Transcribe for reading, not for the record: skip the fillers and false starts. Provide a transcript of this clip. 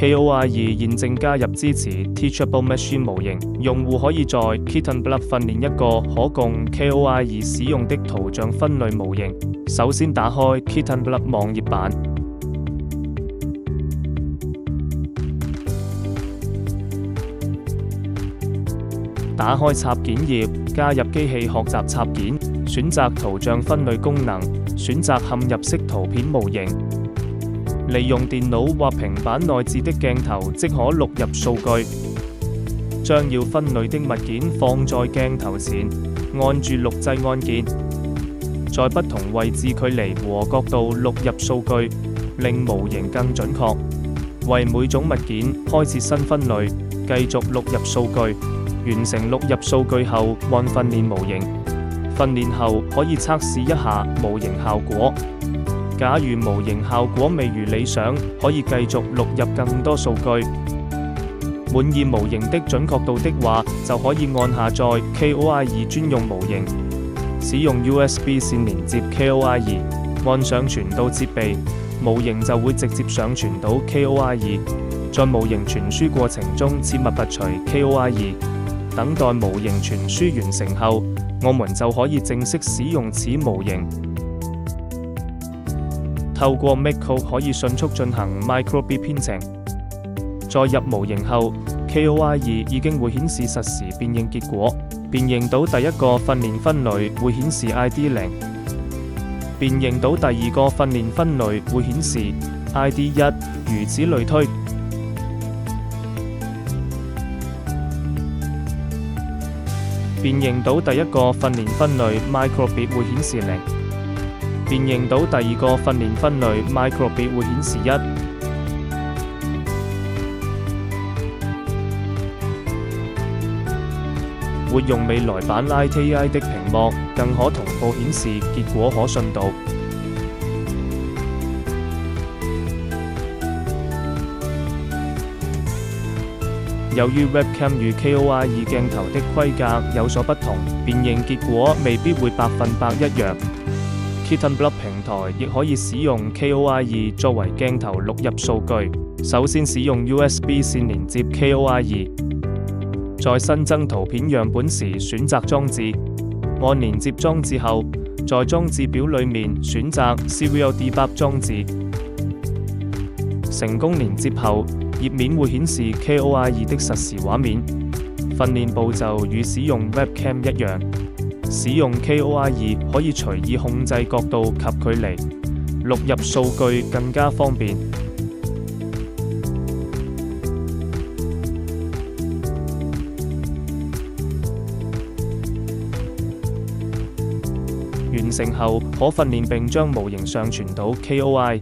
KOI2 現正加入支持 Teachable Machine 模型，用戶可以在 KittenBlock 訓練一個可供 KOI2 使用的圖像分類模型。首先打開 KittenBlock 網頁版，打開插件頁，加入機器學習插件，選擇圖像分類功能，選擇嵌入式圖片模型。利用電腦或平板內置的鏡頭即可錄入數據。將要分類的物件放在鏡頭前，按住錄製按鍵，在不同位置、距離和角度錄入數據，令模型更準確。為每種物件開設新分類，繼續錄入數據。完成錄入數據後，按訓練模型。訓練後可以測試一下模型效果。假如模型效果未如理想，可以繼續錄入更多數據。滿意模型的準確度的話，就可以按下載 KOI2 專用模型。使用 USB 線連接 KOI2，按上傳到設備，模型就會直接上傳到 KOI2。在模型傳輸過程中，切勿拔除 KOI2。等待模型傳輸完成後，我們就可以正式使用此模型。透過 MakeCode 可以迅速進行 Microbit 編程。在入模型後 ，KOI2 已經會顯示實時辨認結果。辨認到第一個訓練分類會顯示 ID0， 辨認到第二個訓練分類會顯示 ID1， 如此類推。辨認到第一個訓練分類 Microbit 會顯示0，辨認到第二個訓練分類 Microbit 會顯示1。活用未來版 LiteAI 的屏幕，更可同步顯示結果可信度。由於 Webcam 與 KOI2 鏡頭的規格有所不同，辨認結果未必會100%一樣。KittenBlock 平台亦可以使用 KOI2 作為鏡頭錄入數據。首先使用 USB 線連接 KOI2， 在新增圖片樣本時選擇裝置，按連接裝置後，在裝置表裏面選擇 Serial Debug 裝置。成功連接後，頁面會顯示 KOI2 的實時畫面。訓練步驟與使用 Webcam 一樣，使用 KOI2 可以隨意控制角度及距離，錄入數據更加方便。完成後，可訓練並將模型上傳到 KOI。